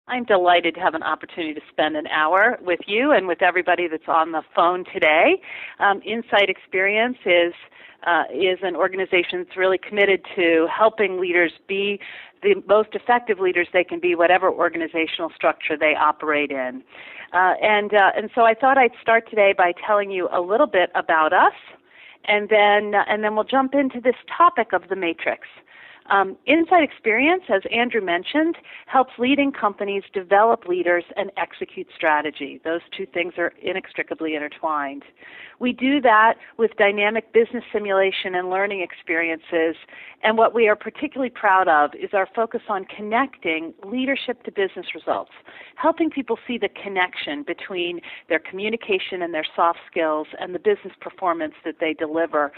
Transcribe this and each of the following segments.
I'm delighted to have an opportunity to spend an hour with you and with everybody that's on the phone today. Insight Experience is an organization that's really committed to helping leaders be the most effective leaders they can be, whatever organizational structure they operate in. And so I thought I'd start today by telling you a little bit about us, and then we'll jump into this topic of the matrix. Insight Experience, as Andrew mentioned, helps leading companies develop leaders and execute strategy. Those two things are inextricably intertwined. We do that with dynamic business simulation and learning experiences, and what we are particularly proud of is our focus on connecting leadership to business results, helping people see the connection between their communication and their soft skills and the business performance that they deliver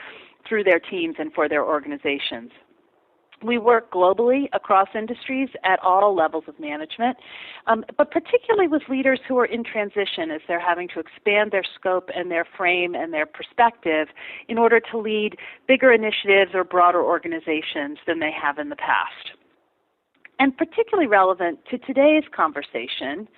through their teams and for their organizations. We work globally across industries at all levels of management, but particularly with leaders who are in transition as they're having to expand their scope and their frame and their perspective in order to lead bigger initiatives or broader organizations than they have in the past. And particularly relevant to today's conversation,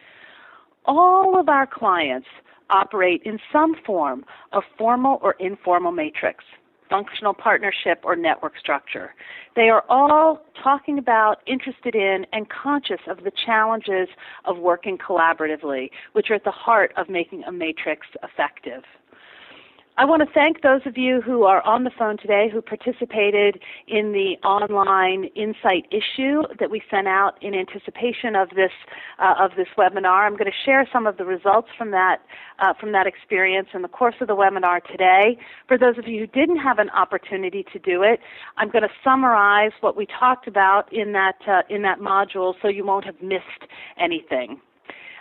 all of our clients operate in some form of formal or informal matrix, functional partnership, or network structure. They are all talking about, interested in, and conscious of the challenges of working collaboratively, which are at the heart of making a matrix effective. I want to thank those of you who are on the phone today who participated in the online Insight issue that we sent out in anticipation of this webinar. I'm going to share some of the results from that experience in the course of the webinar today. For those of you who didn't have an opportunity to do it, I'm going to summarize what we talked about in that module so you won't have missed anything.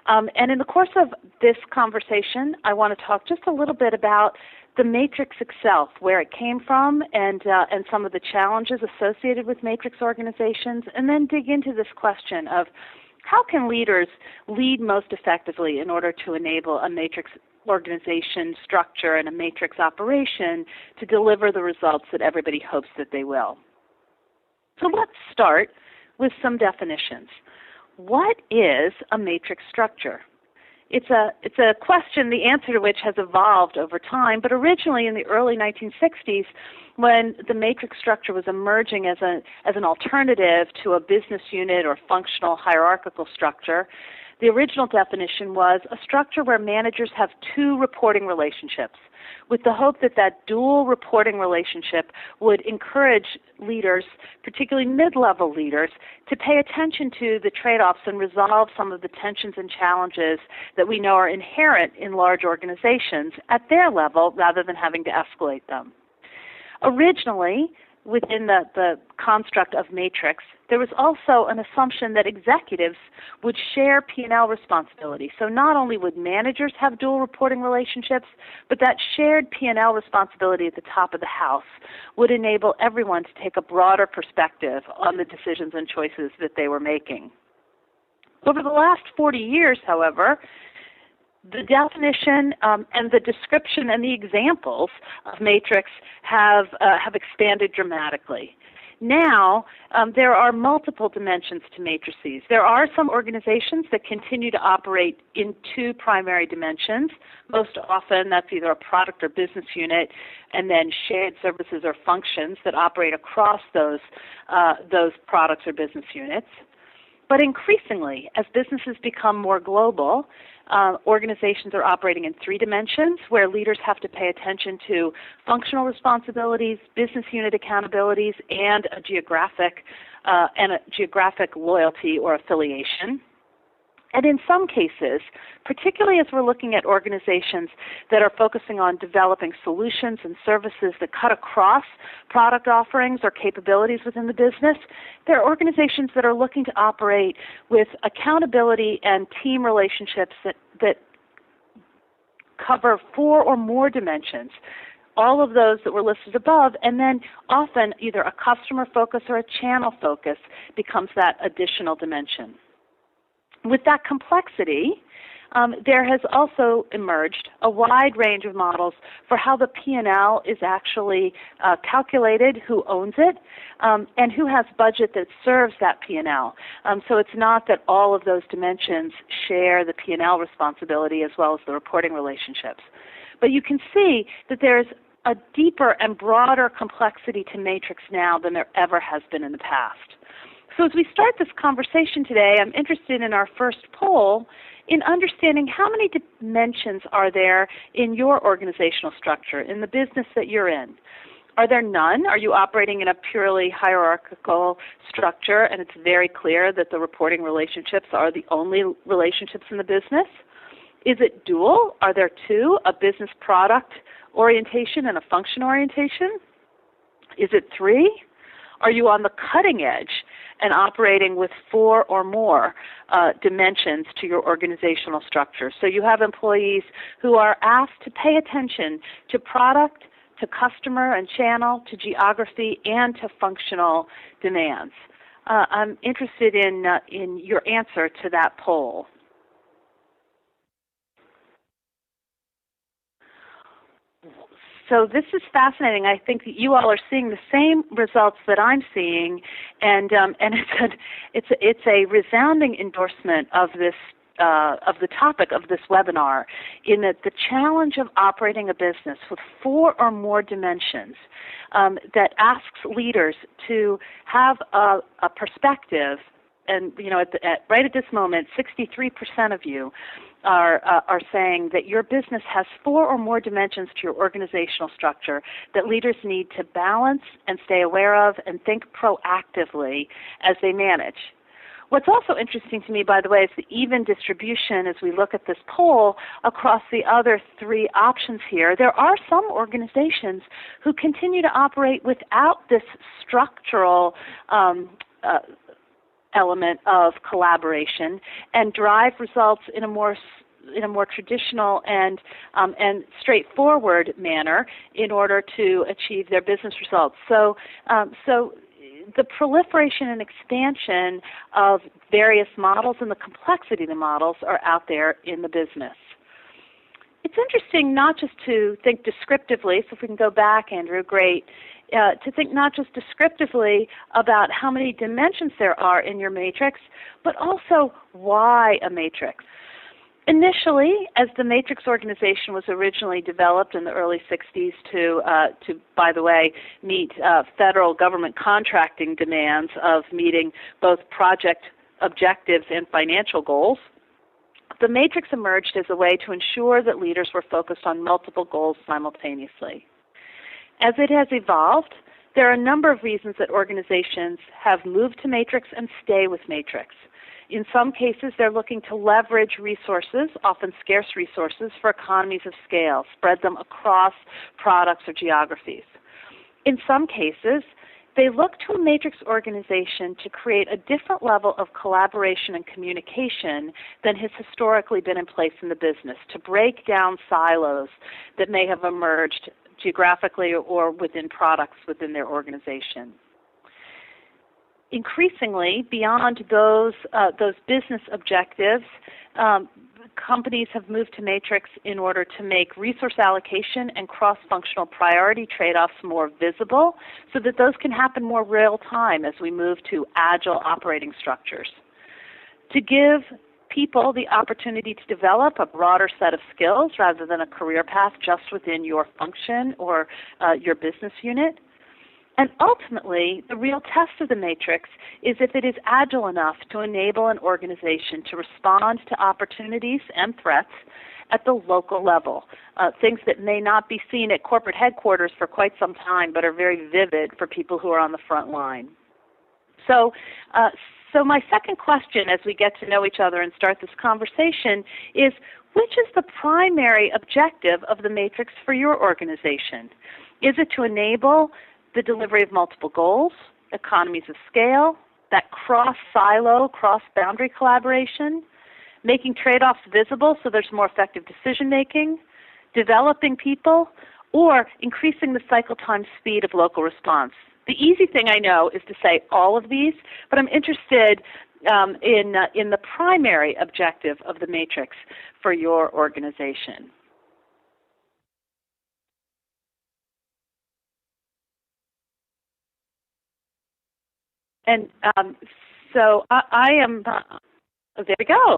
And in the course of this conversation, I want to talk just a little bit about the matrix itself, where it came from, and some of the challenges associated with matrix organizations, and then dig into this question of how can leaders lead most effectively in order to enable a matrix organization structure and a matrix operation to deliver the results that everybody hopes that they will. So let's start with some definitions. What is a matrix structure? It's a question, the answer to which has evolved over time, but originally in the early 1960s, when the matrix structure was emerging as an alternative to a business unit or functional hierarchical structure, the original definition was a structure where managers have two reporting relationships, with the hope that that dual reporting relationship would encourage leaders, particularly mid-level leaders, to pay attention to the trade-offs and resolve some of the tensions and challenges that we know are inherent in large organizations at their level rather than having to escalate them. Originally, within the construct of matrix, there was also an assumption that executives would share P&L responsibility. So not only would managers have dual reporting relationships, but that shared P&L responsibility at the top of the house would enable everyone to take a broader perspective on the decisions and choices that they were making. Over the last 40 years, however, the definition and the description and the examples of matrix have expanded dramatically. Now, there are multiple dimensions to matrices. There are some organizations that continue to operate in two primary dimensions. Most often, that's either a product or business unit, and then shared services or functions that operate across those products or business units. But increasingly, as businesses become more global, organizations are operating in three dimensions where leaders have to pay attention to functional responsibilities, business unit accountabilities, and a geographic loyalty or affiliation. And in some cases, particularly as we're looking at organizations that are focusing on developing solutions and services that cut across product offerings or capabilities within the business, there are organizations that are looking to operate with accountability and team relationships that cover four or more dimensions, all of those that were listed above, and then often either a customer focus or a channel focus becomes that additional dimension. With that complexity, there has also emerged a wide range of models for how the P&L is actually calculated, who owns it, and who has budget that serves that P&L. So it's not that all of those dimensions share the P&L responsibility as well as the reporting relationships. But you can see that there's a deeper and broader complexity to matrix now than there ever has been in the past. So as we start this conversation today, I'm interested in our first poll in understanding how many dimensions are there in your organizational structure, in the business that you're in. Are there none? Are you operating in a purely hierarchical structure and it's very clear that the reporting relationships are the only relationships in the business? Is it dual? Are there two, a business product orientation and a function orientation? Is it three? Are you on the cutting edge and operating with four or more dimensions to your organizational structure? So you have employees who are asked to pay attention to product, to customer and channel, to geography, and to functional demands. I'm interested in your answer to that poll. So this is fascinating. I think that you all are seeing the same results that I'm seeing, and it's a resounding endorsement of this of the topic of this webinar, in that the challenge of operating a business with four or more dimensions that asks leaders to have a perspective. And right at this moment, 63% of you are saying that your business has four or more dimensions to your organizational structure that leaders need to balance and stay aware of and think proactively as they manage. What's also interesting to me, by the way, is the even distribution as we look at this poll across the other three options here. There are some organizations who continue to operate without this structural element of collaboration and drive results in a more traditional and straightforward manner in order to achieve their business results. So the proliferation and expansion of various models and the complexity of the models are out there in the business. It's interesting not just to think descriptively, so if we can go back, Andrew, great, to think not just descriptively about how many dimensions there are in your matrix, but also why a matrix. Initially, as the matrix organization was originally developed in the early 60s to by the way, meet federal government contracting demands of meeting both project objectives and financial goals, the matrix emerged as a way to ensure that leaders were focused on multiple goals simultaneously. As it has evolved, there are a number of reasons that organizations have moved to matrix and stay with matrix. In some cases, they're looking to leverage resources, often scarce resources, for economies of scale, spread them across products or geographies. In some cases, they look to a matrix organization to create a different level of collaboration and communication than has historically been in place in the business, to break down silos that may have emerged geographically or within products within their organization. Increasingly, beyond those business objectives, companies have moved to matrix in order to make resource allocation and cross-functional priority trade-offs more visible so that those can happen more real time as we move to agile operating structures. To give people the opportunity to develop a broader set of skills rather than a career path just within your function or your business unit. And ultimately, the real test of the matrix is if it is agile enough to enable an organization to respond to opportunities and threats at the local level, things that may not be seen at corporate headquarters for quite some time but are very vivid for people who are on the front line. So my second question as we get to know each other and start this conversation is, which is the primary objective of the matrix for your organization? Is it to enable the delivery of multiple goals, economies of scale, that cross-silo, cross-boundary collaboration, making trade-offs visible so there's more effective decision-making, developing people, or increasing the cycle time speed of local response? The easy thing I know is to say all of these, but I'm interested in the primary objective of the matrix for your organization. And so I am, there we go.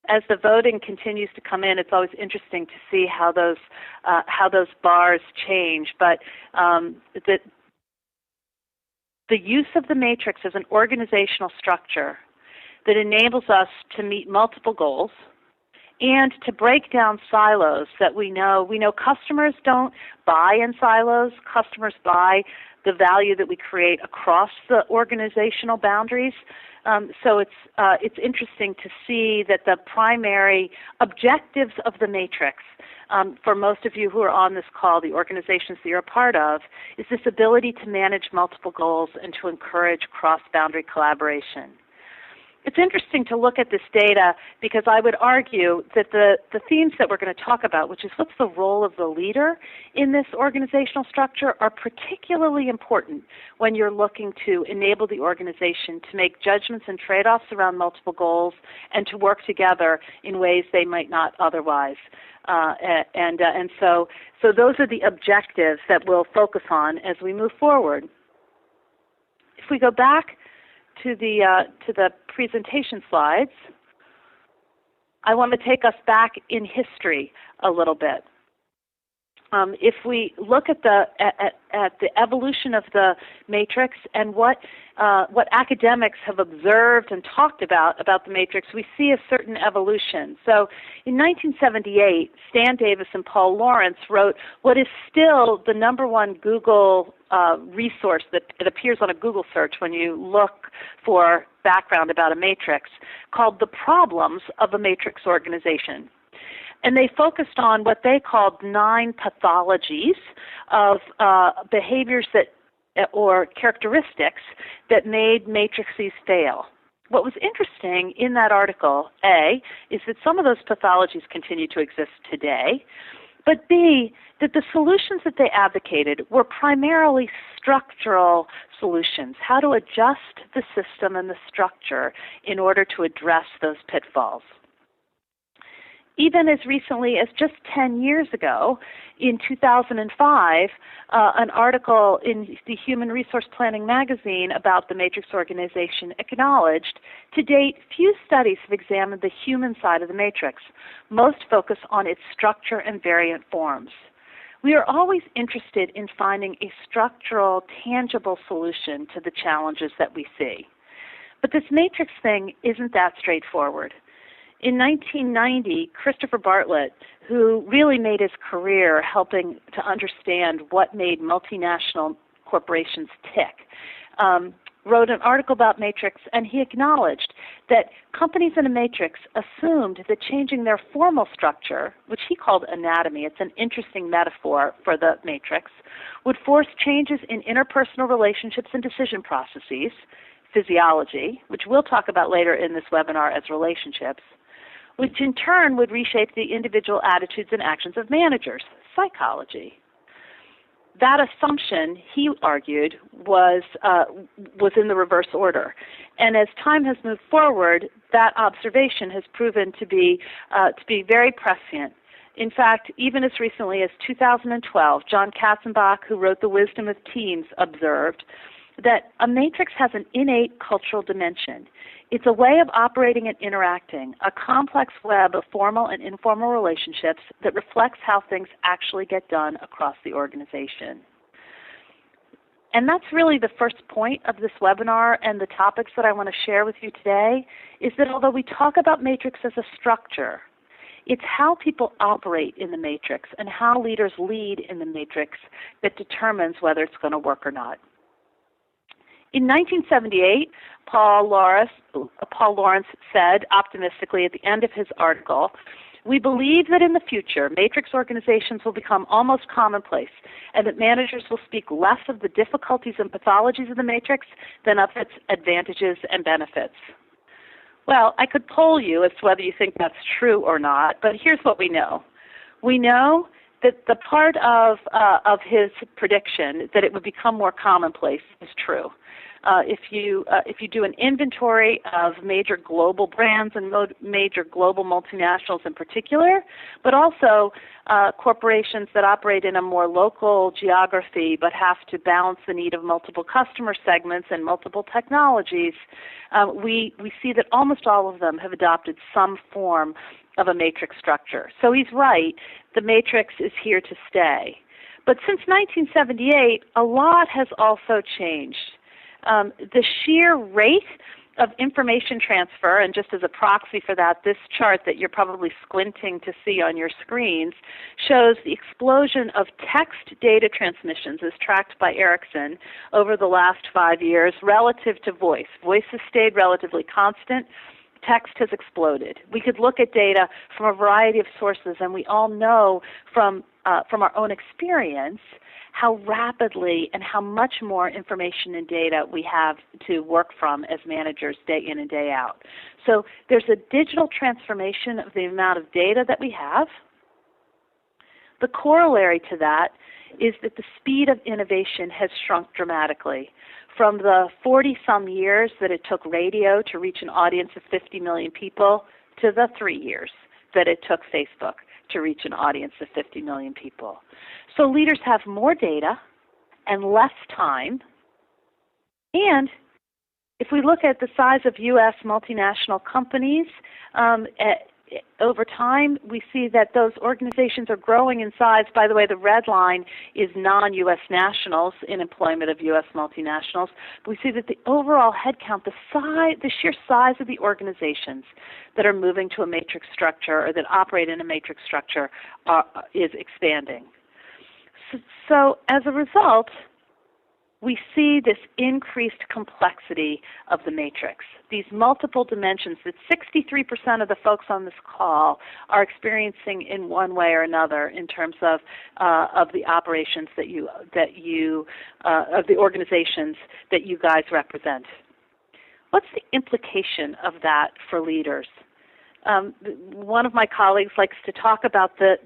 As the voting continues to come in, it's always interesting to see how those bars change. But the use of the matrix as an organizational structure that enables us to meet multiple goals and to break down silos that we know customers don't buy in silos. Customers buy the value that we create across the organizational boundaries. So it's interesting to see that the primary objectives of the matrix, for most of you who are on this call, the organizations that you're a part of, is this ability to manage multiple goals and to encourage cross-boundary collaboration. It's interesting to look at this data because I would argue that the themes that we're going to talk about, which is what's the role of the leader in this organizational structure, are particularly important when you're looking to enable the organization to make judgments and trade-offs around multiple goals and to work together in ways they might not otherwise. So those are the objectives that we'll focus on as we move forward. If we go back to the presentation slides, I want to take us back in history a little bit. If we look at the evolution of the matrix and what academics have observed and talked about the matrix, we see a certain evolution. So in 1978, Stan Davis and Paul Lawrence wrote what is still the #1 Google resource that it appears on a Google search when you look for background about a matrix, called The Problems of a Matrix Organization. And they focused on what they called 9 pathologies of behaviors or characteristics that made matrices fail. What was interesting in that article, A, is that some of those pathologies continue to exist today, but B, that the solutions that they advocated were primarily structural solutions, how to adjust the system and the structure in order to address those pitfalls. Even as recently as just 10 years ago, in 2005, an article in the Human Resource Planning magazine about the matrix organization acknowledged, to date, few studies have examined the human side of the matrix. Most focus on its structure and variant forms. We are always interested in finding a structural, tangible solution to the challenges that we see. But this matrix thing isn't that straightforward. In 1990, Christopher Bartlett, who really made his career helping to understand what made multinational corporations tick, wrote an article about matrix, and he acknowledged that companies in a matrix assumed that changing their formal structure, which he called anatomy, it's an interesting metaphor for the matrix, would force changes in interpersonal relationships and decision processes, physiology, which we'll talk about later in this webinar as relationships, which in turn would reshape the individual attitudes and actions of managers, psychology. That assumption, he argued, was in the reverse order. And as time has moved forward, that observation has proven to be very prescient. In fact, even as recently as 2012, John Katzenbach, who wrote The Wisdom of Teams, observed that a matrix has an innate cultural dimension. It's a way of operating and interacting, a complex web of formal and informal relationships that reflects how things actually get done across the organization. And that's really the first point of this webinar, and the topics that I want to share with you today is that although we talk about matrix as a structure, it's how people operate in the matrix and how leaders lead in the matrix that determines whether it's going to work or not. In 1978, Paul Lawrence said optimistically at the end of his article, "We believe that in the future, matrix organizations will become almost commonplace and that managers will speak less of the difficulties and pathologies of the matrix than of its advantages and benefits." Well, I could poll you as to whether you think that's true or not, but here's what we know. We know the part of his prediction that it would become more commonplace is true. If you do an inventory of major global brands and major global multinationals in particular, but also corporations that operate in a more local geography but have to balance the need of multiple customer segments and multiple technologies, we see that almost all of them have adopted some form of a matrix structure. So he's right, the matrix is here to stay. But since 1978, a lot has also changed. The sheer rate of information transfer, and just as a proxy for that, this chart that you're probably squinting to see on your screens shows the explosion of text data transmissions as tracked by Ericsson over the last 5 years relative to voice. Voice has stayed relatively constant. Text has exploded. We could look at data from a variety of sources, and we all know from our own experience how rapidly and how much more information and data we have to work from as managers day in and day out. So there's a digital transformation of the amount of data that we have. The corollary to that is that the speed of innovation has shrunk dramatically. From the 40-some years that it took radio to reach an audience of 50 million people to the 3 years that it took Facebook to reach an audience of 50 million people. So leaders have more data and less time. And if we look at the size of U.S. multinational companies, over time we see that those organizations are growing in size. By the way, the red line is non-U.S. nationals in employment of U.S. multinationals. But we see that the overall headcount, the sheer size of the organizations that are moving to a matrix structure or that operate in a matrix structure is expanding. So as a result, we see this increased complexity of the matrix, these multiple dimensions that 63% of the folks on this call are experiencing in one way or another in terms of the operations of the organizations that you guys represent. What's the implication of that for leaders? One of my colleagues likes to talk about the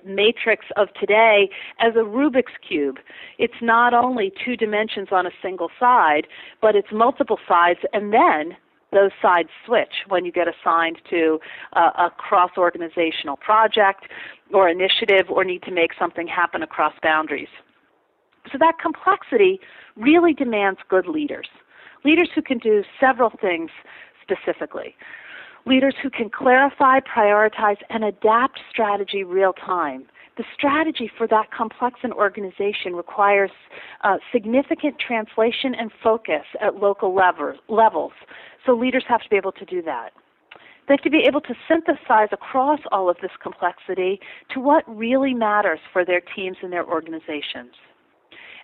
matrix of today as a Rubik's Cube. It's not only two dimensions on a single side, but it's multiple sides, and then those sides switch when you get assigned to a cross-organizational project or initiative or need to make something happen across boundaries. So that complexity really demands good leaders who can do several things specifically. Leaders who can clarify, prioritize, and adapt strategy real time. The strategy for that complex an organization requires significant translation and focus at local levels. So leaders have to be able to do that. They have to be able to synthesize across all of this complexity to what really matters for their teams and their organizations.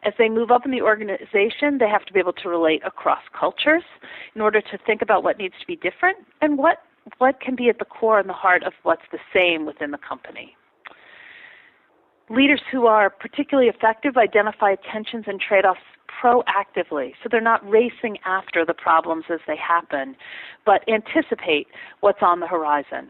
As they move up in the organization, they have to be able to relate across cultures in order to think about what needs to be different and what can be at the core and the heart of what's the same within the company. Leaders who are particularly effective identify tensions and trade-offs proactively, so they're not racing after the problems as they happen, but anticipate what's on the horizon.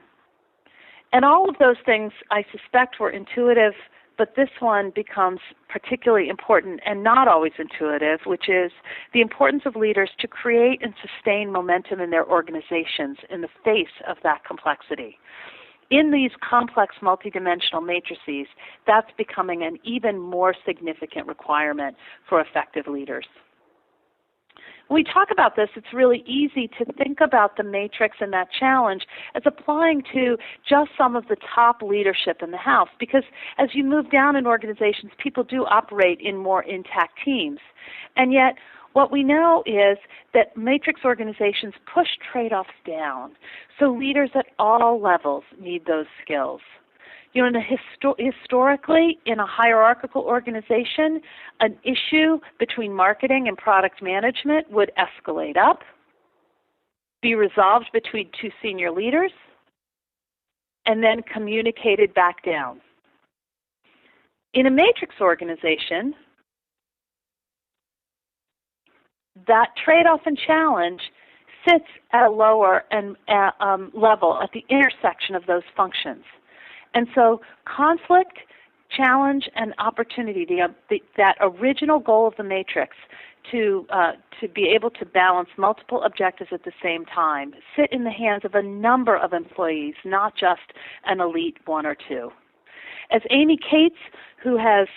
And all of those things, I suspect, were intuitive, but this one becomes particularly important and not always intuitive, which is the importance of leaders to create and sustain momentum in their organizations in the face of that complexity. In these complex multidimensional matrices, that's becoming an even more significant requirement for effective leaders. When we talk about this, it's really easy to think about the matrix and that challenge as applying to just some of the top leadership in the house, because as you move down in organizations, people do operate in more intact teams. And yet, what we know is that matrix organizations push trade-offs down. So leaders at all levels need those skills. You know, historically, in a hierarchical organization, an issue between marketing and product management would escalate up, be resolved between two senior leaders, and then communicated back down. In a matrix organization, that trade-off and challenge sits at a lower level at the intersection of those functions. And so conflict challenge and opportunity, that original goal of the matrix to be able to balance multiple objectives at the same time, sit in the hands of a number of employees, not just an elite one or two. As Amy Cates, who has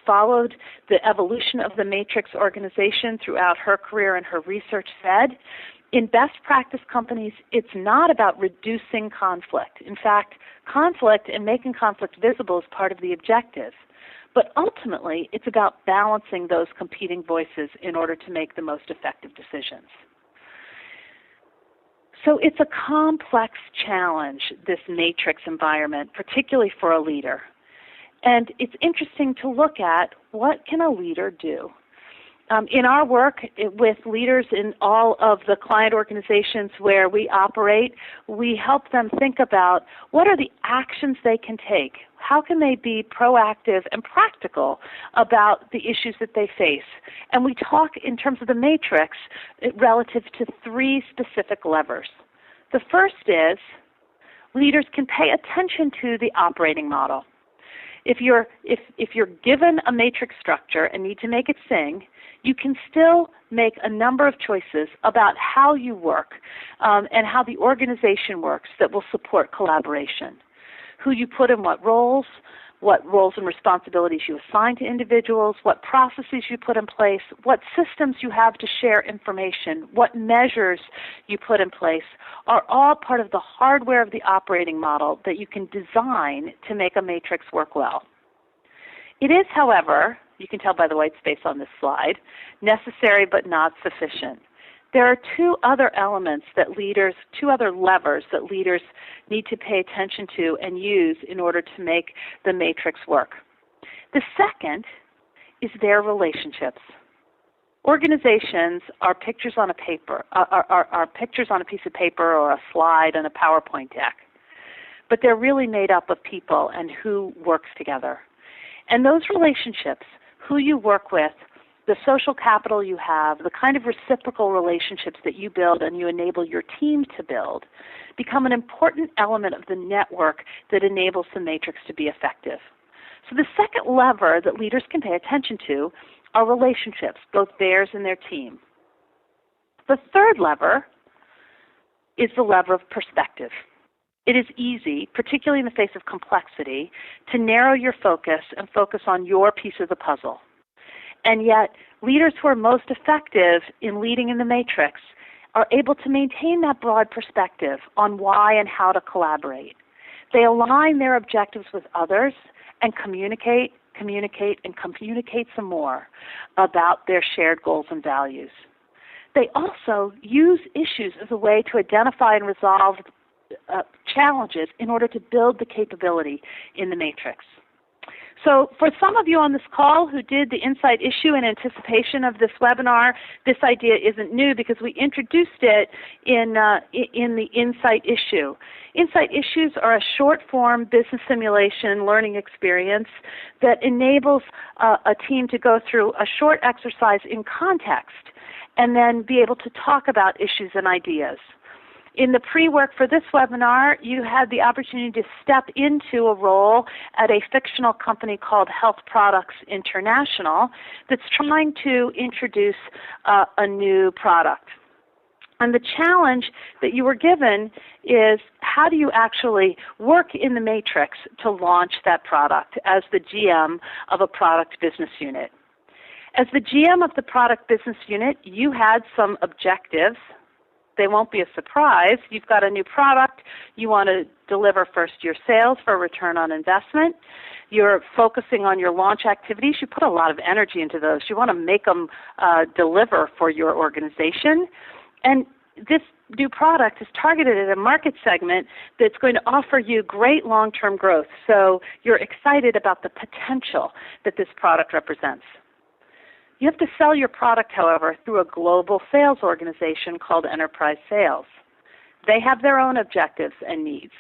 followed the evolution of the matrix organization throughout her career and her research, said, in best practice companies, it's not about reducing conflict. In fact, conflict and making conflict visible is part of the objective. But ultimately, it's about balancing those competing voices in order to make the most effective decisions. So it's a complex challenge, this matrix environment, particularly for a leader. And it's interesting to look at, what can a leader do? In our work with leaders in all of the client organizations where we operate, we help them think about what are the actions they can take. How can they be proactive and practical about the issues that they face? And we talk in terms of the matrix relative to 3 specific levers. The first is leaders can pay attention to the operating model. If you're given a matrix structure and need to make it sing, you can still make a number of choices about how you work and how the organization works that will support collaboration. Who you put in what roles and responsibilities you assign to individuals, what processes you put in place, what systems you have to share information, what measures you put in place are all part of the hardware of the operating model that you can design to make a matrix work well. It is, however, you can tell by the white space on this slide, necessary but not sufficient. There are 2 other elements that leaders, 2 other levers that leaders need to pay attention to and use in order to make the matrix work. The second is their relationships. Organizations are pictures on a paper, are pictures on a piece of paper or a slide on a PowerPoint deck, but they're really made up of people and who works together. And those relationships, who you work with, the social capital you have, the kind of reciprocal relationships that you build and you enable your team to build, become an important element of the network that enables the matrix to be effective. So the second lever that leaders can pay attention to are relationships, both theirs and their team. The third lever is the lever of perspective. It is easy, particularly in the face of complexity, to narrow your focus and focus on your piece of the puzzle. And yet, leaders who are most effective in leading in the matrix are able to maintain that broad perspective on why and how to collaborate. They align their objectives with others and communicate some more about their shared goals and values. They also use issues as a way to identify and resolve challenges in order to build the capability in the matrix. So for some of you on this call who did the Insight issue in anticipation of this webinar, this idea isn't new because we introduced it in the Insight issue. Insight issues are a short-form business simulation learning experience that enables a team to go through a short exercise in context and then be able to talk about issues and ideas. In the pre-work for this webinar, you had the opportunity to step into a role at a fictional company called Health Products International that's trying to introduce a new product. And the challenge that you were given is, how do you actually work in the matrix to launch that product as the GM of a product business unit? As the GM of the product business unit, you had some objectives. They won't be a surprise. You've got a new product. You want to deliver first-year sales for a return on investment. You're focusing on your launch activities. You put a lot of energy into those. You want to make them deliver for your organization. And this new product is targeted at a market segment that's going to offer you great long-term growth. So you're excited about the potential that this product represents. You have to sell your product, however, through a global sales organization called Enterprise Sales. They have their own objectives and needs.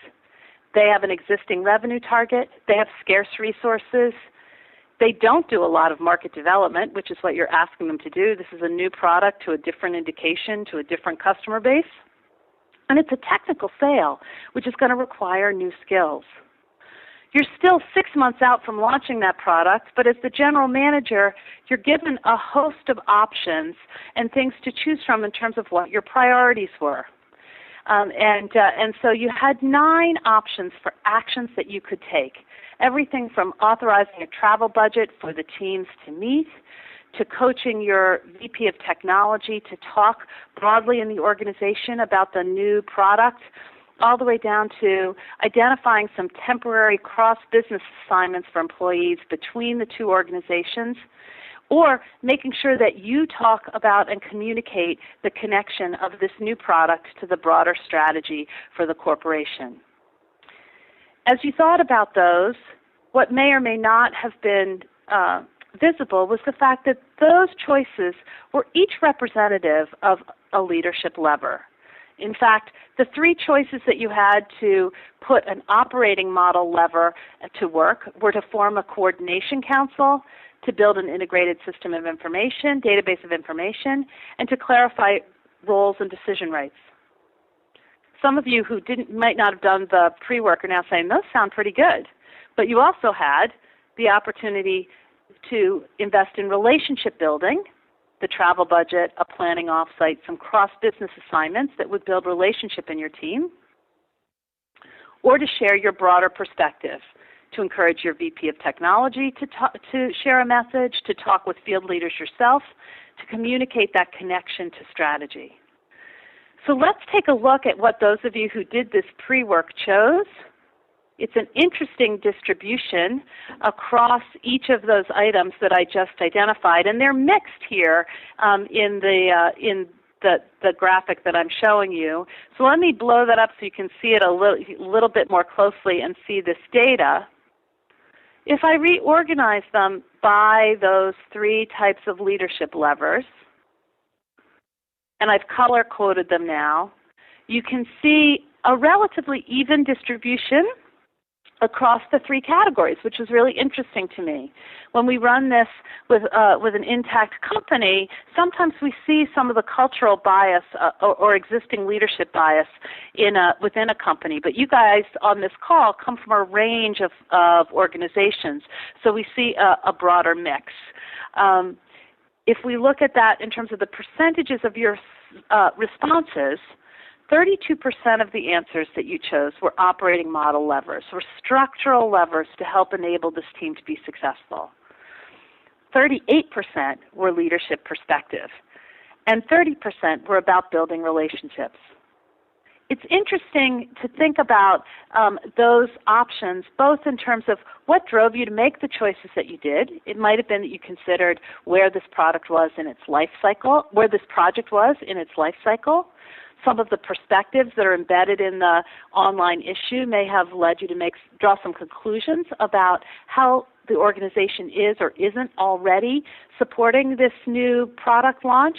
They have an existing revenue target. They have scarce resources. They don't do a lot of market development, which is what you're asking them to do. This is a new product to a different indication, to a different customer base. And it's a technical sale, which is going to require new skills. You're still 6 months out from launching that product, but as the general manager, you're given a host of options and things to choose from in terms of what your priorities were. And so you had 9 options for actions that you could take. Everything from authorizing a travel budget for the teams to meet, to coaching your VP of technology to talk broadly in the organization about the new product, all the way down to identifying some temporary cross-business assignments for employees between the two organizations, or making sure that you talk about and communicate the connection of this new product to the broader strategy for the corporation. As you thought about those, what may or may not have been visible was the fact that those choices were each representative of a leadership lever. In fact, the 3 choices that you had to put an operating model lever to work were to form a coordination council, to build an integrated system of information, database of information, and to clarify roles and decision rights. Some of you who might not have done the pre-work are now saying, those sound pretty good. But you also had the opportunity to invest in relationship building, the travel budget, a planning offsite, some cross-business assignments that would build relationship in your team, or to share your broader perspective, to encourage your VP of technology to share a message, to talk with field leaders yourself, to communicate that connection to strategy. So let's take a look at what those of you who did this pre-work chose. It's an interesting distribution across each of those items that I just identified, and they're mixed here in the graphic that I'm showing you. So let me blow that up so you can see it a little bit more closely and see this data. If I reorganize them by those 3 types of leadership levers, and I've color-coded them now, you can see a relatively even distribution across the 3 categories, which is really interesting to me. When we run this with an intact company, sometimes we see some of the cultural bias or existing leadership bias within a company. But you guys on this call come from a range of organizations, so we see a broader mix. If we look at that in terms of the percentages of your responses, 32% of the answers that you chose were operating model levers, were structural levers to help enable this team to be successful. 38% were leadership perspective, and 30% were about building relationships. It's interesting to think about those options, both in terms of what drove you to make the choices that you did. It might have been that you considered where this product was in its life cycle, where this project was in its life cycle. Some of the perspectives that are embedded in the online issue may have led you to draw some conclusions about how the organization is or isn't already supporting this new product launch.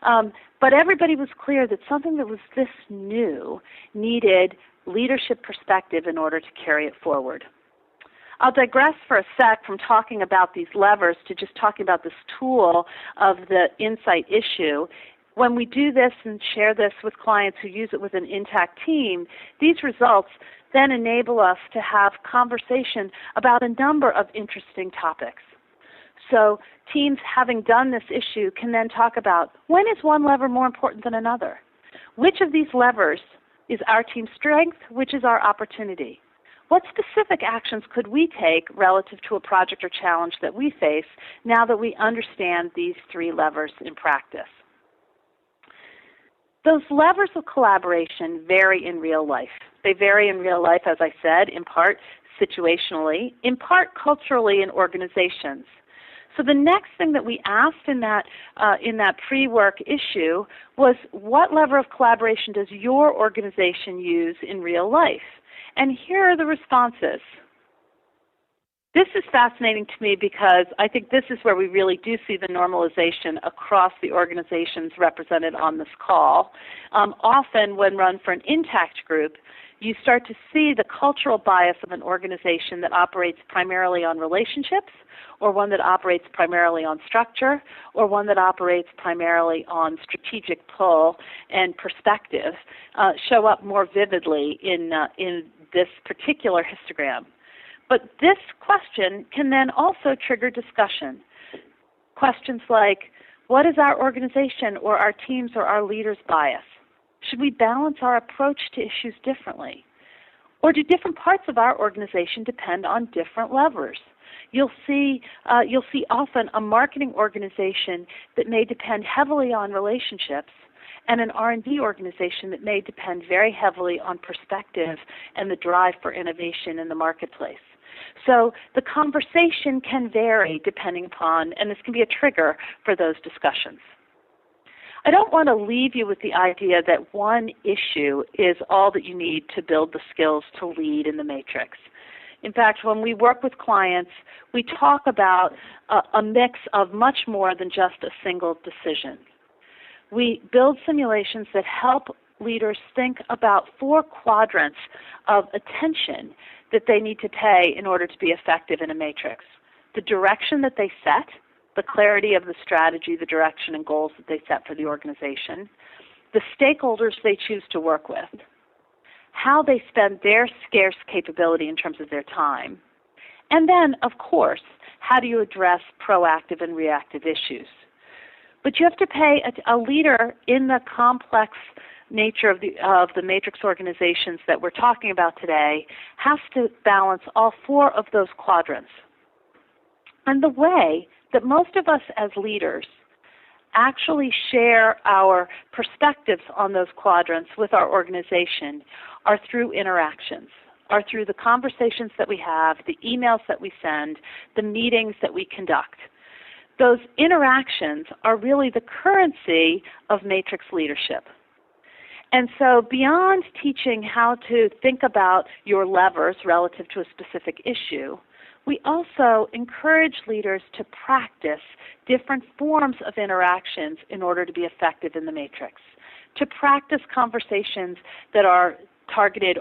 But everybody was clear that something that was this new needed leadership perspective in order to carry it forward. I'll digress for a sec from talking about these levers to just talking about this tool of the insight issue. When we do this and share this with clients who use it with an intact team, these results then enable us to have conversation about a number of interesting topics. So teams having done this issue can then talk about, when is one lever more important than another? Which of these levers is our team's strength? Which is our opportunity? What specific actions could we take relative to a project or challenge that we face now that we understand these 3 levers in practice? Those levers of collaboration vary in real life. They vary in real life, as I said, in part situationally, in part culturally in organizations. So the next thing that we asked in that pre-work issue was, what lever of collaboration does your organization use in real life? And here are the responses. This is fascinating to me because I think this is where we really do see the normalization across the organizations represented on this call. Often when run for an intact group, you start to see the cultural bias of an organization that operates primarily on relationships, or one that operates primarily on structure, or one that operates primarily on strategic pull and perspective show up more vividly in this particular histogram. But this question can then also trigger discussion. Questions like, what is our organization or our teams or our leaders' bias? Should we balance our approach to issues differently? Or do different parts of our organization depend on different levers? You'll see often a marketing organization that may depend heavily on relationships and an R&D organization that may depend very heavily on perspective and the drive for innovation in the marketplace. So the conversation can vary depending upon, and this can be a trigger for those discussions. I don't want to leave you with the idea that one issue is all that you need to build the skills to lead in the matrix. In fact, when we work with clients, we talk about a mix of much more than just a single decision. We build simulations that help leaders think about 4 quadrants of attention that they need to pay in order to be effective in a matrix. The direction that they set, the clarity of the strategy, the direction and goals that they set for the organization, the stakeholders they choose to work with, how they spend their scarce capability in terms of their time, and then, of course, how do you address proactive and reactive issues. But you have to pay a leader in the complex nature of the matrix organizations that we're talking about today has to balance all 4 of those quadrants. And the way that most of us as leaders actually share our perspectives on those quadrants with our organization are through interactions, are through the conversations that we have, the emails that we send, the meetings that we conduct. Those interactions are really the currency of matrix leadership. And so beyond teaching how to think about your levers relative to a specific issue, we also encourage leaders to practice different forms of interactions in order to be effective in the matrix, to practice conversations that are targeted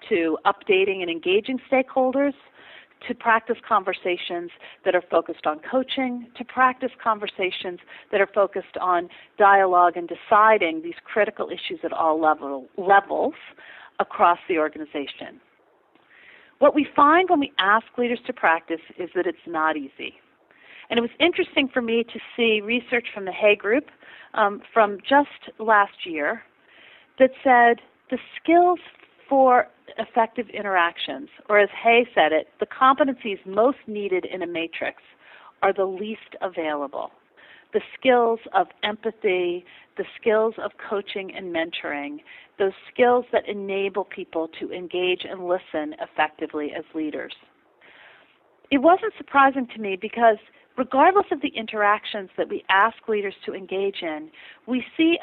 to updating and engaging stakeholders, to practice conversations that are focused on coaching, to practice conversations that are focused on dialogue and deciding these critical issues at all levels across the organization. What we find when we ask leaders to practice is that it's not easy. And it was interesting for me to see research from the Hay Group from just last year that said the skills for effective interactions, or as Hay said it, the competencies most needed in a matrix are the least available. The skills of empathy, the skills of coaching and mentoring, those skills that enable people to engage and listen effectively as leaders. It wasn't surprising to me because regardless of the interactions that we ask leaders to engage in, we see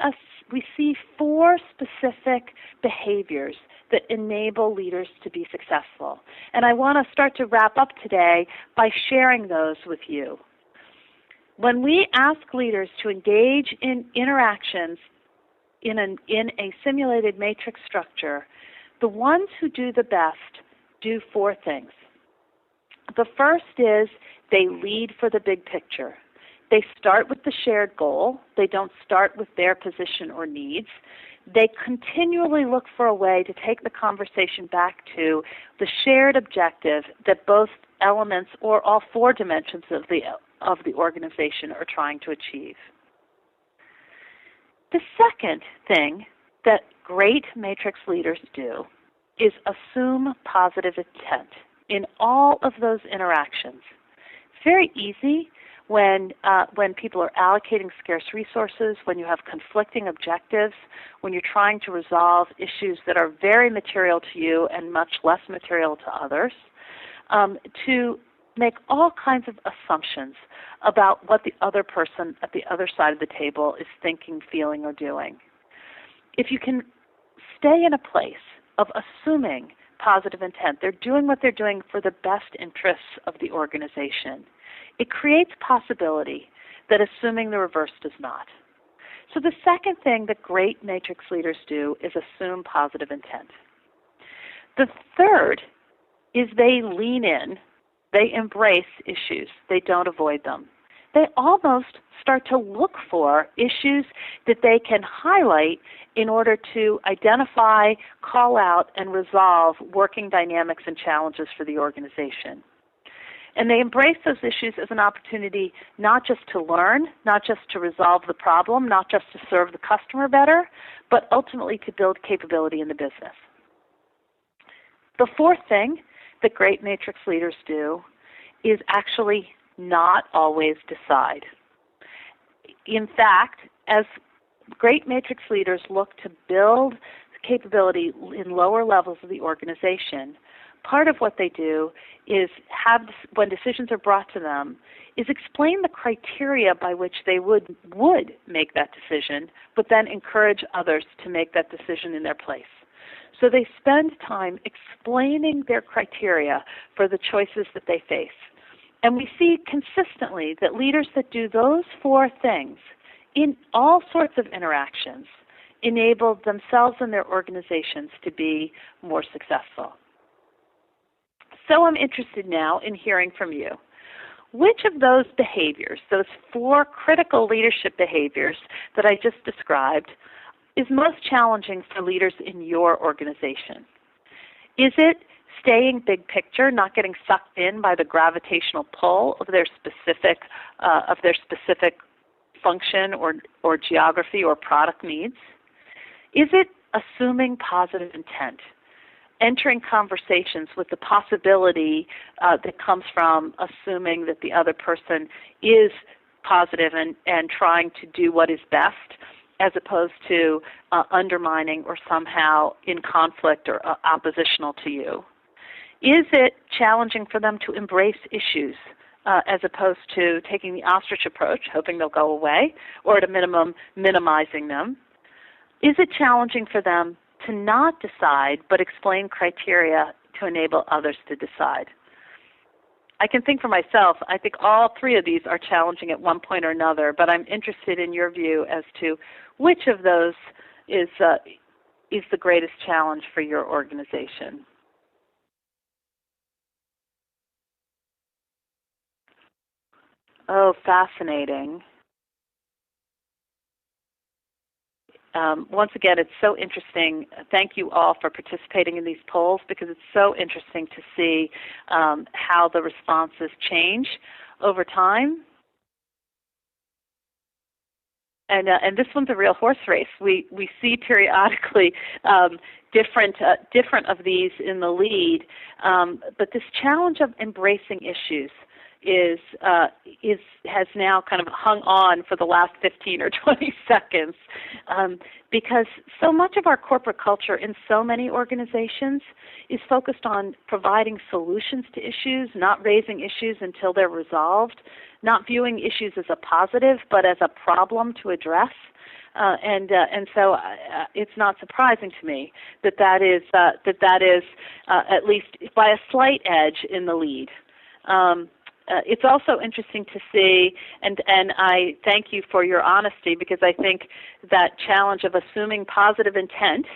4 specific behaviors that enable leaders to be successful. And I want to start to wrap up today by sharing those with you. When we ask leaders to engage in interactions in a simulated matrix structure, the ones who do the best do 4 things. The first is they lead for the big picture. They start with the shared goal. They don't start with their position or needs. They continually look for a way to take the conversation back to the shared objective that both elements or all 4 dimensions of the organization are trying to achieve. The second thing that great matrix leaders do is assume positive intent in all of those interactions. It's very easy when people are allocating scarce resources, when you have conflicting objectives, when you're trying to resolve issues that are very material to you and much less material to others, to make all kinds of assumptions about what the other person at the other side of the table is thinking, feeling, or doing. If you can stay in a place of assuming positive intent, they're doing what they're doing for the best interests of the organization, it creates possibility that assuming the reverse does not. So the second thing that great matrix leaders do is assume positive intent. The third is they lean in, they embrace issues, they don't avoid them. they almost start to look for issues that they can highlight in order to identify, call out, and resolve working dynamics and challenges for the organization. And they embrace those issues as an opportunity not just to learn, not just to resolve the problem, not just to serve the customer better, but ultimately to build capability in the business. The fourth thing that great matrix leaders do is actually not always decide. In fact, as great matrix leaders look to build capability in lower levels of the organization, part of what they do is have, when decisions are brought to them, is explain the criteria by which they would make that decision, but then encourage others to make that decision in their place. So they spend time explaining their criteria for the choices that they face. And we see consistently that leaders that do those four things in all sorts of interactions enable themselves and their organizations to be more successful. So I'm interested now in hearing from you. Which of those behaviors, those four critical leadership behaviors that I just described, is most challenging for leaders in your organization? Is it staying big picture, not getting sucked in by the gravitational pull of their specific function or geography or product needs? Is it assuming positive intent, entering conversations with the possibility that comes from assuming that the other person is positive and trying to do what is best, as opposed to undermining or somehow in conflict or oppositional to you? Is it challenging for them to embrace issues as opposed to taking the ostrich approach, hoping they'll go away, or at a minimum minimizing them? Is it challenging for them to not decide but explain criteria to enable others to decide? I can think for myself, I think all three of these are challenging at one point or another, but I'm interested in your view as to which of those is the greatest challenge for your organization. Oh, fascinating. Once again, it's so interesting. Thank you all for participating in these polls, because it's so interesting to see how the responses change over time. And this one's a real horse race. We see periodically different of these in the lead, but this challenge of embracing issues has now kind of hung on for the last 15 or 20 seconds, because so much of our corporate culture in so many organizations is focused on providing solutions to issues, not raising issues until they're resolved, not viewing issues as a positive but as a problem to address. And so it's not surprising to me that is at least by a slight edge in the lead. It's also interesting to see, and I thank you for your honesty, because I think that challenge of assuming positive intent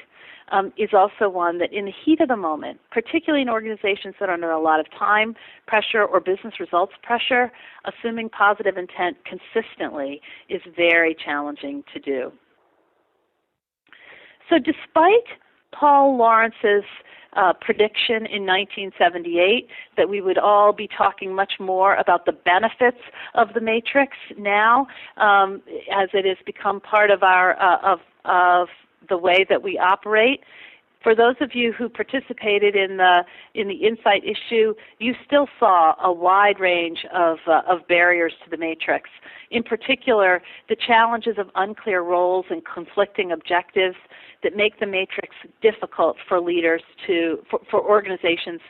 is also one that in the heat of the moment, particularly in organizations that are under a lot of time pressure or business results pressure, assuming positive intent consistently is very challenging to do. So despite Paul Lawrence's prediction in 1978 that we would all be talking much more about the benefits of the matrix now, as it has become part of our of the way that we operate. For those of you who participated in the insight issue, you still saw a wide range of barriers to the matrix. In particular, the challenges of unclear roles and conflicting objectives that make the matrix difficult for leaders for organizations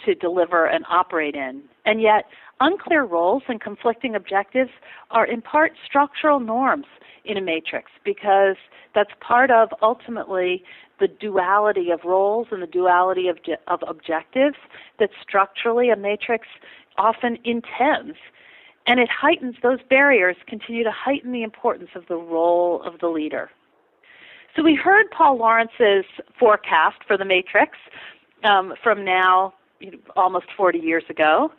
to deliver and operate in. And yet, unclear roles and conflicting objectives are in part structural norms in a matrix, because that's part of ultimately the duality of roles and the duality of objectives that structurally a matrix often intends. And it heightens, those barriers continue to heighten the importance of the role of the leader. So we heard Paul Lawrence's forecast for the matrix from now almost 40 years ago.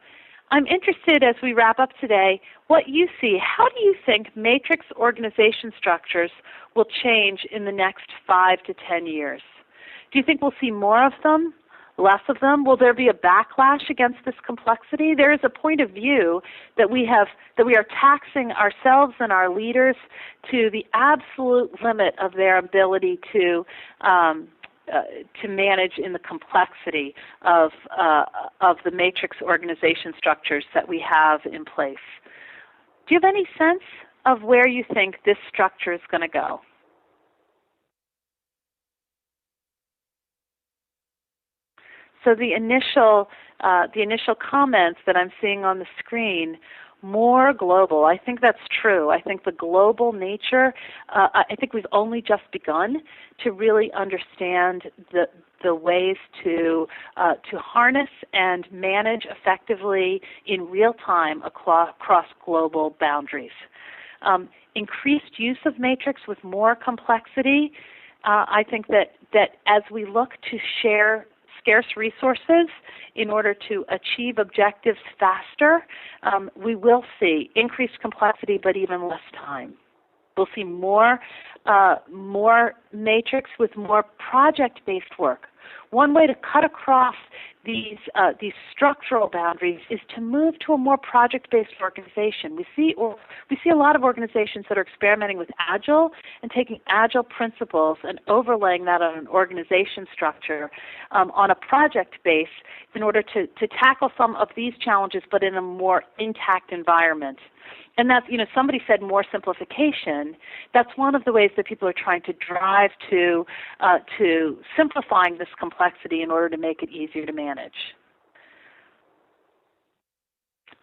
I'm interested, as we wrap up today, what you see. How do you think matrix organization structures will change in the next 5 to 10 years? Do you think we'll see more of them, less of them? Will there be a backlash against this complexity? There is a point of view that we are taxing ourselves and our leaders to the absolute limit of their ability to manage in the complexity of the matrix organization structures that we have in place. Do you have any sense of where you think this structure is going to go? So the initial comments that I'm seeing on the screen, more global. I think that's true. I think the global nature, I think we've only just begun to really understand the ways to harness and manage effectively in real time across global boundaries. Increased use of matrix with more complexity. I think that as we look to share scarce resources in order to achieve objectives faster, we will see increased complexity but even less time. We'll see more matrix with more project-based work. One way to cut across these structural boundaries is to move to a more project-based organization. We see a lot of organizations that are experimenting with Agile and taking Agile principles and overlaying that on an organization structure on a project base in order to tackle some of these challenges but in a more intact environment. And that's, somebody said more simplification. That's one of the ways that people are trying to drive to simplifying this complexity in order to make it easier to manage.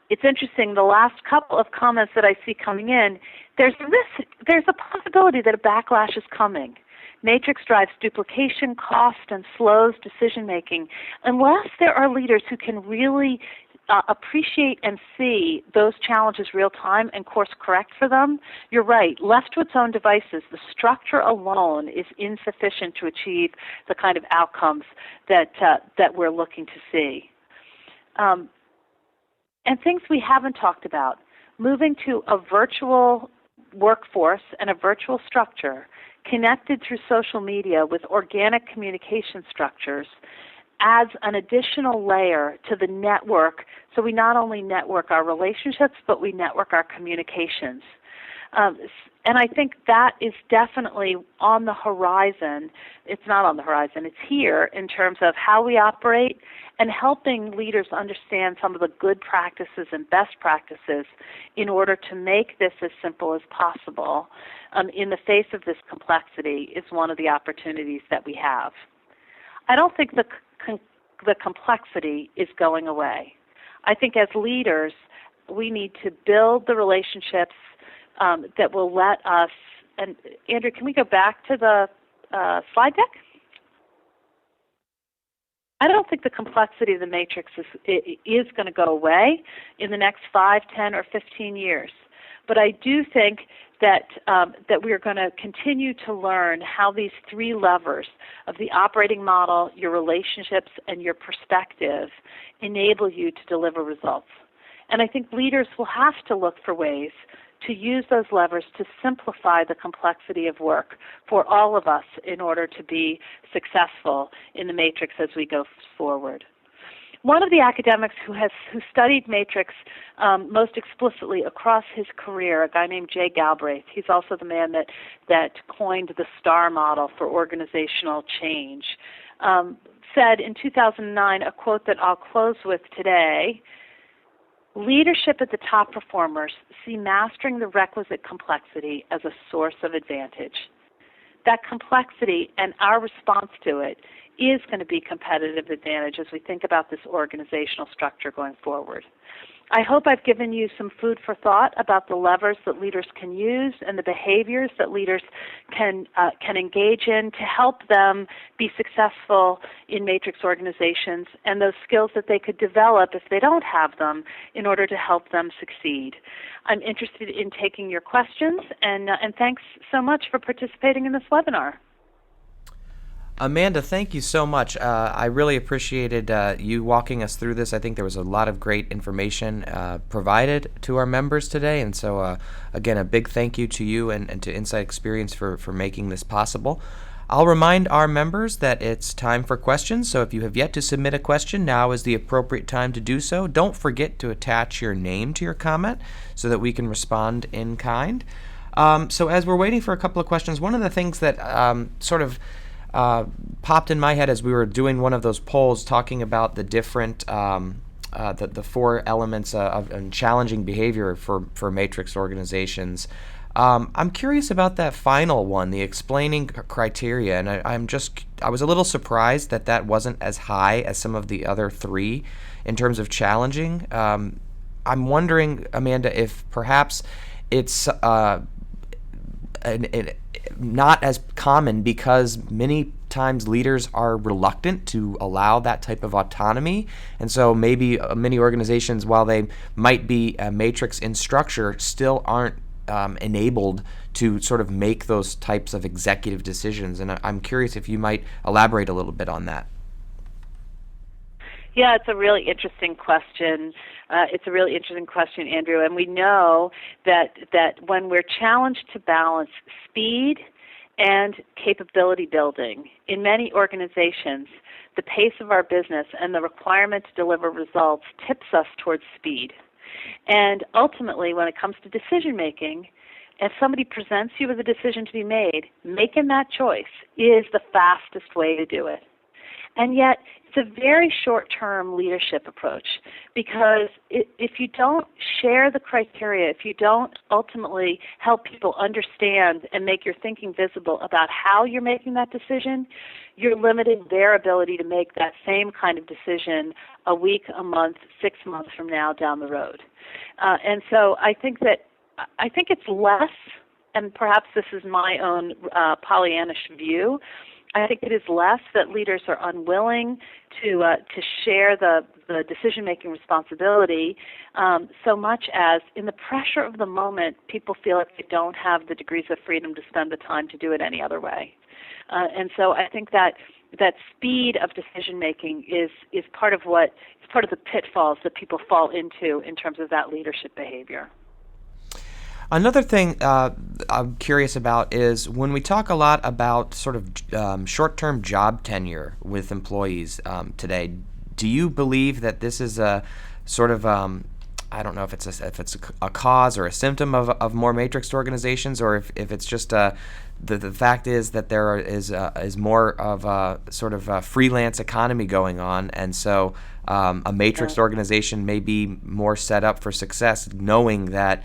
It's interesting, the last couple of comments that I see coming in, there's a possibility that a backlash is coming. Matrix drives duplication, cost, and slows decision making. Unless there are leaders who can really appreciate and see those challenges real time and course correct for them, you're right. Left to its own devices, the structure alone is insufficient to achieve the kind of outcomes that we're looking to see. And things we haven't talked about, moving to a virtual workforce and a virtual structure connected through social media with organic communication structures adds an additional layer to the network, so we not only network our relationships, but we network our communications. And I think that is definitely on the horizon. It's not on the horizon, it's here in terms of how we operate and helping leaders understand some of the good practices and best practices in order to make this as simple as possible in the face of this complexity is one of the opportunities that we have. I don't think the complexity is going away. I think as leaders, we need to build the relationships that will let us, and Andrew, can we go back to the slide deck? I don't think the complexity of the matrix is going to go away in the next 5, 10, or 15 years. But I do think that we are going to continue to learn how these three levers of the operating model, your relationships, and your perspective enable you to deliver results. And I think leaders will have to look for ways to use those levers to simplify the complexity of work for all of us in order to be successful in the matrix as we go forward. One of the academics who studied matrix most explicitly across his career, a guy named Jay Galbraith, he's also the man that coined the STAR model for organizational change, said in 2009, a quote that I'll close with today: "Leadership at the top performers see mastering the requisite complexity as a source of advantage." That complexity and our response to it is going to be competitive advantage as we think about this organizational structure going forward. I hope I've given you some food for thought about the levers that leaders can use and the behaviors that leaders can engage in to help them be successful in matrix organizations, and those skills that they could develop if they don't have them in order to help them succeed. I'm interested in taking your questions, and thanks so much for participating in this webinar. Amanda, thank you so much. I really appreciated you walking us through this. I think there was a lot of great information provided to our members today. And so, again, a big thank you to you and to Insight Experience for making this possible. I'll remind our members that it's time for questions. So if you have yet to submit a question, now is the appropriate time to do so. Don't forget to attach your name to your comment so that we can respond in kind. So as we're waiting for a couple of questions, one of the things that sort of popped in my head as we were doing one of those polls talking about the different the four elements of challenging behavior for matrix organizations. I'm curious about that final one, the explaining criteria, and I was a little surprised that wasn't as high as some of the other three in terms of challenging. I'm wondering, Amanda, if perhaps it's not as common because many times leaders are reluctant to allow that type of autonomy, and so maybe many organizations, while they might be a matrix in structure, still aren't enabled to sort of make those types of executive decisions. And I'm curious if you might elaborate a little bit on that. Yeah, it's a really interesting question. Andrew. And we know that when we're challenged to balance speed and capability building, in many organizations, the pace of our business and the requirement to deliver results tips us towards speed. And ultimately, when it comes to decision making, if somebody presents you with a decision to be made, making that choice is the fastest way to do it. And yet, it's a very short-term leadership approach, because if you don't share the criteria, if you don't ultimately help people understand and make your thinking visible about how you're making that decision, you're limiting their ability to make that same kind of decision a week, a month, 6 months from now down the road. And so I think it's less, and perhaps this is my own Pollyannish view, I think it is less that leaders are unwilling to share the decision-making responsibility, so much as in the pressure of the moment, people feel like they don't have the degrees of freedom to spend the time to do it any other way. And so I think that speed of decision-making is part of the pitfalls that people fall into in terms of that leadership behavior. Another thing I'm curious about is when we talk a lot about sort of short-term job tenure with employees today, do you believe that this is a sort of I don't know if it's a cause or a symptom of more matrixed organizations, or if it's just the fact is that there is more of a sort of a freelance economy going on, and so a matrixed organization may be more set up for success, knowing that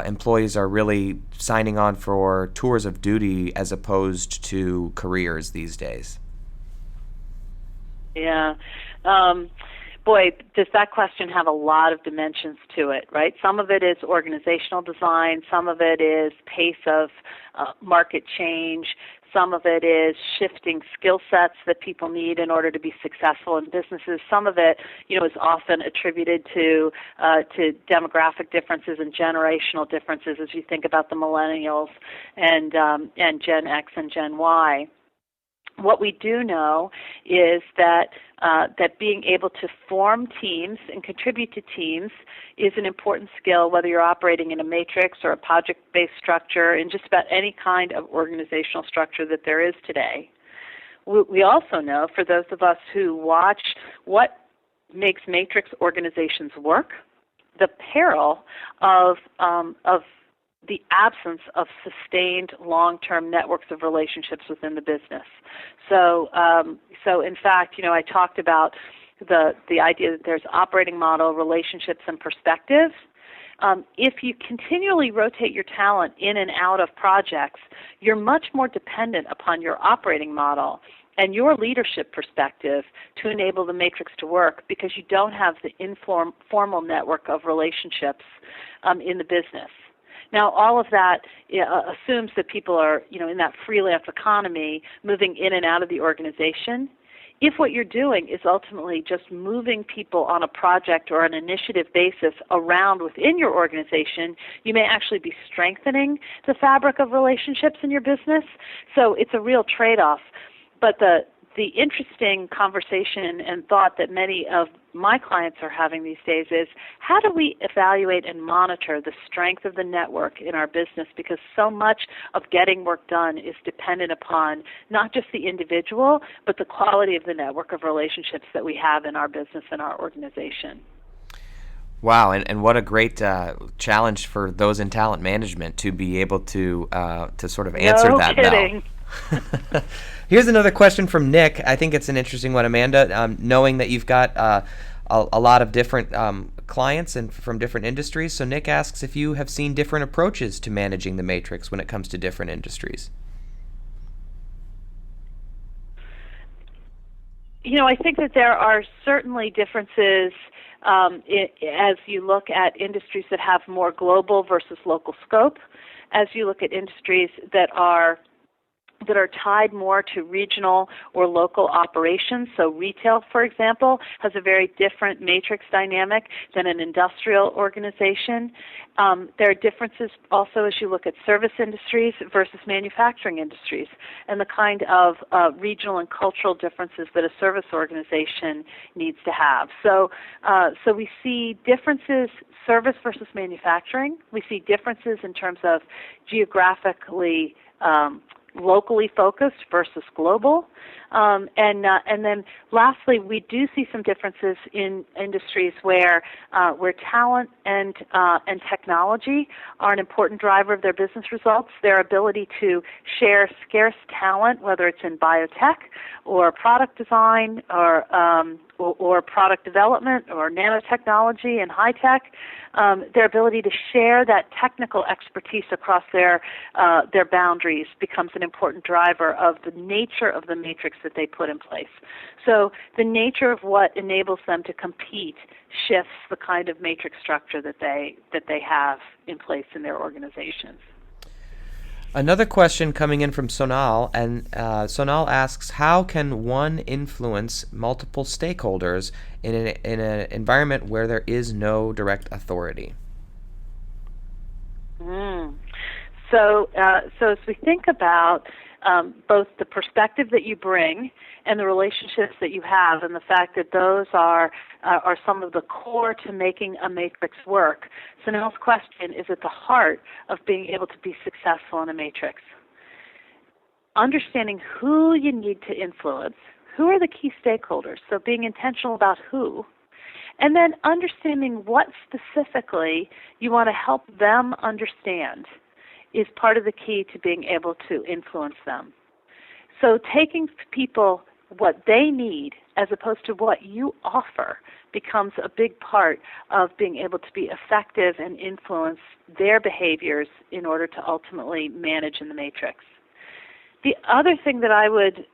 employees are really signing on for tours of duty as opposed to careers these days. Yeah. Boy, does that question have a lot of dimensions to it, right? Some of it is organizational design. Some of it is pace of market change. Some of it is shifting skill sets that people need in order to be successful in businesses. Some of it, is often attributed to demographic differences and generational differences as you think about the millennials and Gen X and Gen Y. What we do know is that being able to form teams and contribute to teams is an important skill, whether you're operating in a matrix or a project-based structure, in just about any kind of organizational structure that there is today. We also know, for those of us who watch what makes matrix organizations work, the peril of the absence of sustained long-term networks of relationships within the business. So in fact, I talked about the idea that there's operating model, relationships, and perspectives. If you continually rotate your talent in and out of projects, you're much more dependent upon your operating model and your leadership perspective to enable the matrix to work, because you don't have the informal network of relationships in the business. Now, all of that assumes that people are, in that freelance economy, moving in and out of the organization. If what you're doing is ultimately just moving people on a project or an initiative basis around within your organization, you may actually be strengthening the fabric of relationships in your business. So it's a real trade-off. but the interesting conversation and thought that many of my clients are having these days is, how do we evaluate and monitor the strength of the network in our business? Because so much of getting work done is dependent upon not just the individual, but the quality of the network of relationships that we have in our business and our organization. Wow, and what a great challenge for those in talent management to be able to sort of answer No that kidding. bell. Here's another question from Nick. I think it's an interesting one, Amanda. Knowing that you've got a lot of different clients and from different industries, so Nick asks if you have seen different approaches to managing the matrix when it comes to different industries. I think that there are certainly differences as you look at industries that have more global versus local scope, as you look at industries that are tied more to regional or local operations. So retail, for example, has a very different matrix dynamic than an industrial organization. There are differences also as you look at service industries versus manufacturing industries, and the kind of regional and cultural differences that a service organization needs to have. So we see differences, service versus manufacturing. We see differences in terms of geographically locally focused versus global. And then lastly, we do see some differences in industries where talent and technology are an important driver of their business results. Their ability to share scarce talent, whether it's in biotech or product design or product development or nanotechnology and high tech, their ability to share that technical expertise across their boundaries becomes an important driver of the nature of the matrix that they put in place. So the nature of what enables them to compete shifts the kind of matrix structure that they have in place in their organizations. Another question coming in from Sonal, and Sonal asks, how can one influence multiple stakeholders in an environment where there is no direct authority? So as we think about both the perspective that you bring and the relationships that you have, and the fact that those are some of the core to making a matrix work, Sonal's question is at the heart of being able to be successful in a matrix. Understanding who you need to influence, who are the key stakeholders, so being intentional about who, and then understanding what specifically you want to help them understand is part of the key to being able to influence them. So taking people what they need as opposed to what you offer becomes a big part of being able to be effective and influence their behaviors in order to ultimately manage in the matrix. The other thing that I would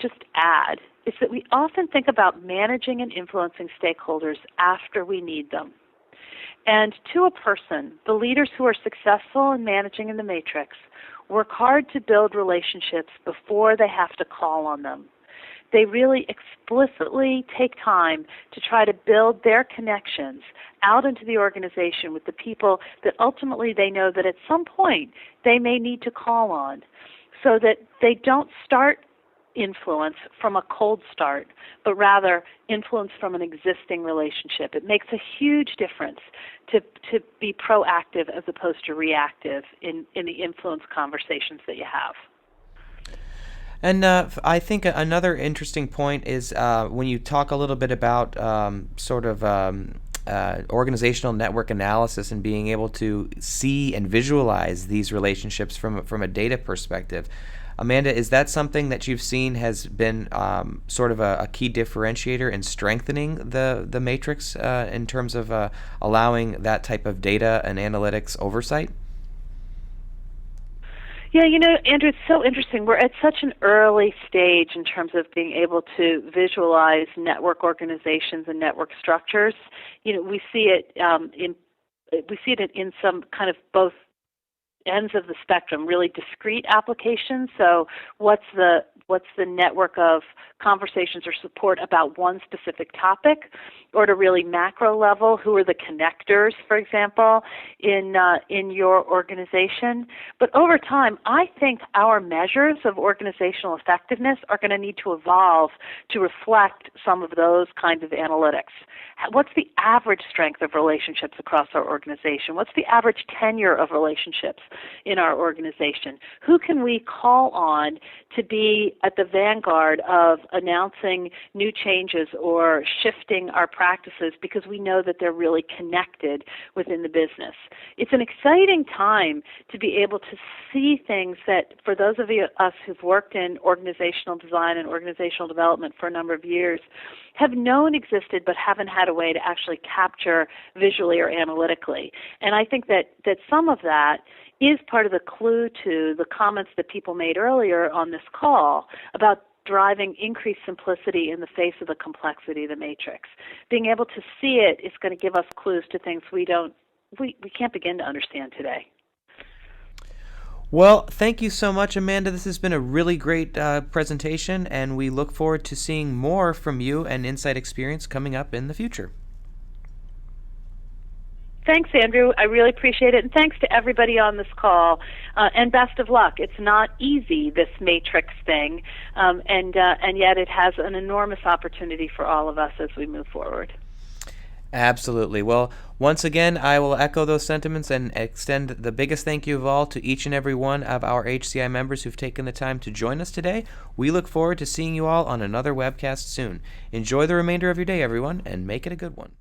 just add is that we often think about managing and influencing stakeholders after we need them. And to a person, the leaders who are successful in managing in the matrix work hard to build relationships before they have to call on them. They really explicitly take time to try to build their connections out into the organization with the people that ultimately they know that at some point they may need to call on, so that they don't start influence from a cold start, but rather influence from an existing relationship. It makes a huge difference to be proactive as opposed to reactive in the influence conversations that you have. And I think another interesting point is when you talk a little bit about organizational network analysis and being able to see and visualize these relationships from a data perspective. Amanda, is that something that you've seen has been sort of a key differentiator in strengthening the matrix in terms of allowing that type of data and analytics oversight? Yeah, Andrew, it's so interesting. We're at such an early stage in terms of being able to visualize network organizations and network structures. We see it in some kind of both ends of the spectrum, really discrete applications. So what's the What's the network of conversations or support about one specific topic? Or at a really macro level, who are the connectors, for example, in your organization? But over time, I think our measures of organizational effectiveness are going to need to evolve to reflect some of those kinds of analytics. What's the average strength of relationships across our organization? What's the average tenure of relationships in our organization? Who can we call on to be at the vanguard of announcing new changes or shifting our practices because we know that they're really connected within the business? It's an exciting time to be able to see things that, for those of us who've worked in organizational design and organizational development for a number of years, have known existed but haven't had a way to actually capture visually or analytically. And I think that some of that is part of the clue to the comments that people made earlier on this call about driving increased simplicity in the face of the complexity of the matrix. Being able to see it is going to give us clues to things we can't begin to understand today. Well, thank you so much, Amanda. This has been a really great presentation, and we look forward to seeing more from you and Insight Experience coming up in the future. Thanks, Andrew. I really appreciate it. And thanks to everybody on this call. And best of luck. It's not easy, this matrix thing, and yet it has an enormous opportunity for all of us as we move forward. Absolutely. Well, once again, I will echo those sentiments and extend the biggest thank you of all to each and every one of our HCI members who've taken the time to join us today. We look forward to seeing you all on another webcast soon. Enjoy the remainder of your day, everyone, and make it a good one.